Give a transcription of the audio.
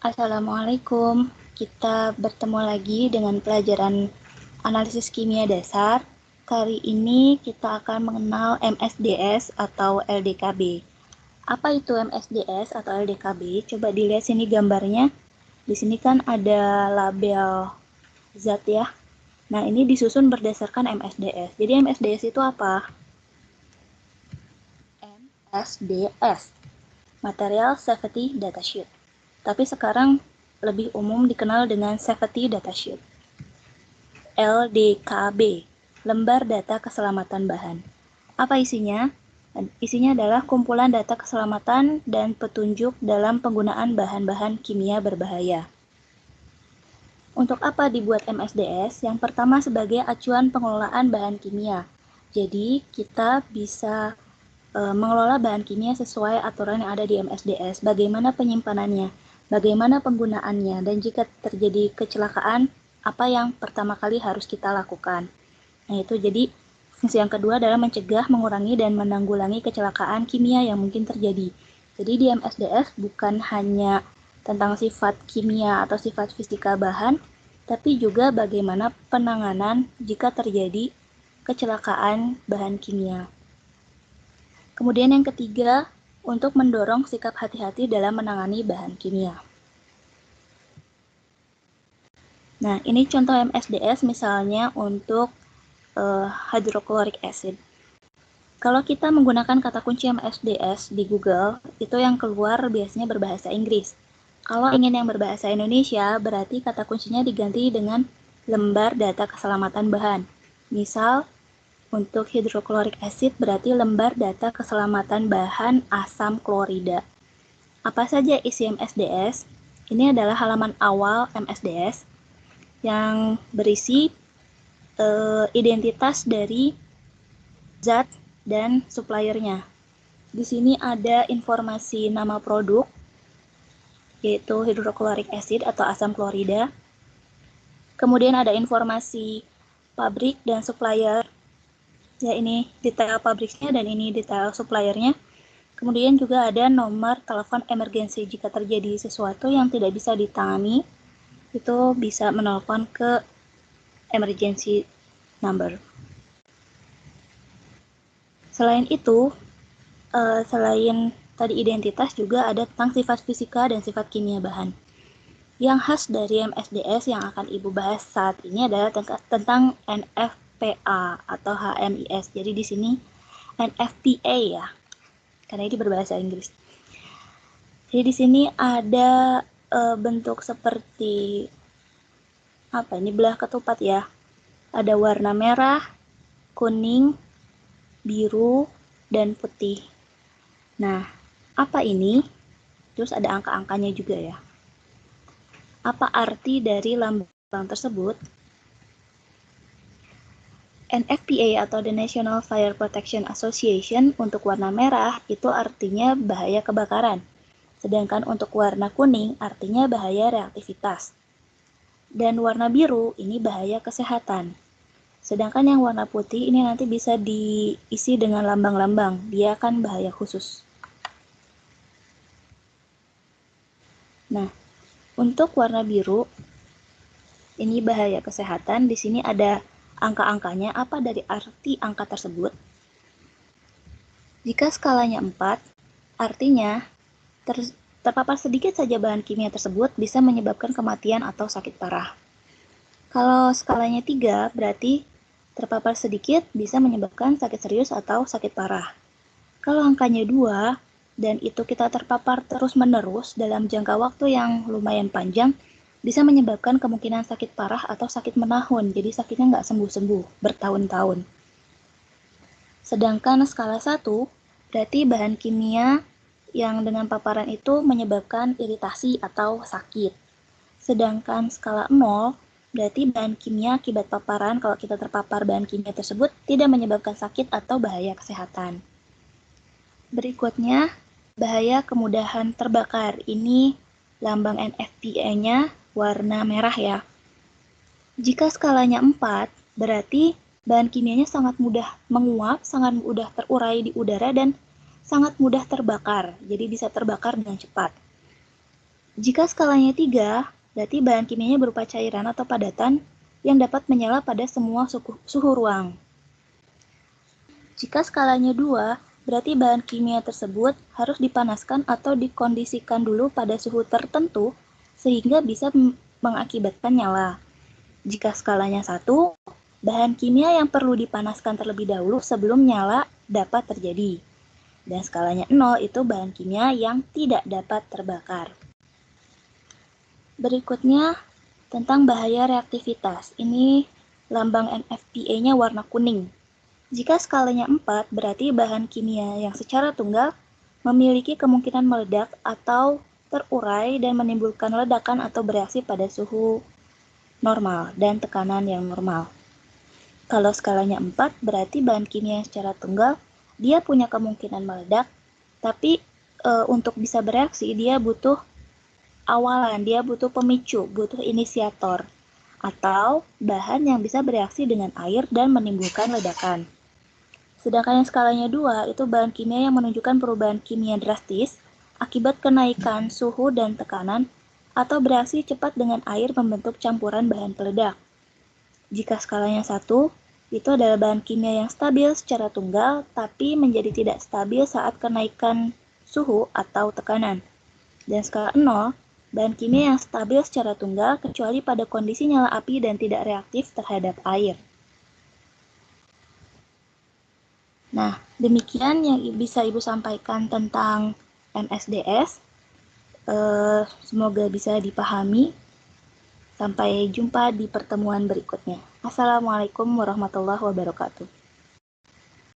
Assalamualaikum. Kita bertemu lagi dengan pelajaran analisis kimia dasar. Kali ini kita akan mengenal MSDS atau LDKB. Apa itu MSDS atau LDKB? Coba dilihat sini gambarnya. Di sini kan ada label zat ya. Nah, ini disusun berdasarkan MSDS. Jadi MSDS itu apa? MSDS, Material Safety Data Sheet. Tapi sekarang lebih umum dikenal dengan Safety Data Sheet. LDKB, Lembar Data Keselamatan Bahan. Apa isinya? Isinya adalah kumpulan data keselamatan dan petunjuk dalam penggunaan bahan-bahan kimia berbahaya. Untuk apa dibuat MSDS? Yang pertama sebagai acuan pengelolaan bahan kimia. Jadi kita bisa mengelola bahan kimia sesuai aturan yang ada di MSDS. Bagaimana penyimpanannya, bagaimana penggunaannya, dan jika terjadi kecelakaan, apa yang pertama kali harus kita lakukan. Nah, itu jadi fungsi yang kedua adalah mencegah, mengurangi, dan menanggulangi kecelakaan kimia yang mungkin terjadi. Jadi di MSDS bukan hanya tentang sifat kimia atau sifat fisika bahan, tapi juga bagaimana penanganan jika terjadi kecelakaan bahan kimia. Kemudian yang ketiga, untuk mendorong sikap hati-hati dalam menangani bahan kimia. Nah, ini contoh MSDS misalnya untuk hydrochloric acid. Kalau kita menggunakan kata kunci MSDS di Google, itu yang keluar biasanya berbahasa Inggris. Kalau ingin yang berbahasa Indonesia, berarti kata kuncinya diganti dengan lembar data keselamatan bahan. Misal, untuk hidrochloric acid berarti lembar data keselamatan bahan asam klorida. Apa saja isi MSDS? Ini adalah halaman awal MSDS yang berisi identitas dari zat dan suppliernya. Di sini ada informasi nama produk, yaitu hidrochloric acid atau asam klorida. Kemudian ada informasi pabrik dan supplier. Ya, ini detail pabriknya dan ini detail suppliernya. Kemudian juga ada nomor telepon emergensi jika terjadi sesuatu yang tidak bisa ditangani, itu bisa menelpon ke emergency number. Selain itu, selain tadi identitas juga ada tentang sifat fisika dan sifat kimia bahan. Yang khas dari MSDS yang akan Ibu bahas saat ini adalah tentang NFPA atau HMIS. Jadi di sini NFPA ya, karena ini berbahasa Inggris. Jadi di sini ada bentuk seperti apa ini, belah ketupat ya. Ada warna merah, kuning, biru, dan putih. Nah, apa ini? Terus ada angka-angkanya juga ya. Apa arti dari lambang tersebut? NFPA atau the National Fire Protection Association untuk warna merah itu artinya bahaya kebakaran. Sedangkan untuk warna kuning artinya bahaya reaktivitas. Dan warna biru ini bahaya kesehatan. Sedangkan yang warna putih ini nanti bisa diisi dengan lambang-lambang, dia akan bahaya khusus. Nah, untuk warna biru ini bahaya kesehatan, di sini ada angka-angkanya. Apa dari arti angka tersebut? Jika skalanya 4, artinya terpapar sedikit saja bahan kimia tersebut bisa menyebabkan kematian atau sakit parah. Kalau skalanya 3, berarti terpapar sedikit bisa menyebabkan sakit serius atau sakit parah. Kalau angkanya 2, dan itu kita terpapar terus-menerus dalam jangka waktu yang lumayan panjang, bisa menyebabkan kemungkinan sakit parah atau sakit menahun, jadi sakitnya nggak sembuh-sembuh, bertahun-tahun. Sedangkan skala 1, berarti bahan kimia yang dengan paparan itu menyebabkan iritasi atau sakit. Sedangkan skala 0, berarti bahan kimia akibat paparan, kalau kita terpapar bahan kimia tersebut, tidak menyebabkan sakit atau bahaya kesehatan. Berikutnya, bahaya kemudahan terbakar. Ini lambang NFPA-nya warna merah ya. Jika skalanya 4, berarti bahan kimianya sangat mudah menguap, sangat mudah terurai di udara, dan sangat mudah terbakar. Jadi bisa terbakar dengan cepat. Jika skalanya 3, berarti bahan kimianya berupa cairan atau padatan yang dapat menyala pada semua suhu ruang. Jika skalanya 2, berarti bahan kimia tersebut harus dipanaskan atau dikondisikan dulu pada suhu tertentu sehingga bisa mengakibatkan nyala. Jika skalanya 1, bahan kimia yang perlu dipanaskan terlebih dahulu sebelum nyala dapat terjadi. Dan skalanya 0 itu bahan kimia yang tidak dapat terbakar. Berikutnya tentang bahaya reaktivitas. Ini lambang NFPA-nya warna kuning. Jika skalanya 4, berarti bahan kimia yang secara tunggal memiliki kemungkinan meledak atau terurai dan menimbulkan ledakan atau bereaksi pada suhu normal dan tekanan yang normal. Kalau skalanya 4, berarti bahan kimia yang secara tunggal dia punya kemungkinan meledak, tapi untuk bisa bereaksi dia butuh awalan, dia butuh pemicu, butuh inisiator, atau bahan yang bisa bereaksi dengan air dan menimbulkan ledakan. Sedangkan yang skalanya 2, itu bahan kimia yang menunjukkan perubahan kimia drastis akibat kenaikan suhu dan tekanan atau bereaksi cepat dengan air membentuk campuran bahan peledak. Jika skalanya 1, itu adalah bahan kimia yang stabil secara tunggal, tapi menjadi tidak stabil saat kenaikan suhu atau tekanan. Dan skala 0, bahan kimia yang stabil secara tunggal kecuali pada kondisi nyala api dan tidak reaktif terhadap air. Nah, demikian yang bisa Ibu sampaikan tentang MSDS. Semoga bisa dipahami. Sampai jumpa di pertemuan berikutnya. Assalamualaikum warahmatullahi wabarakatuh.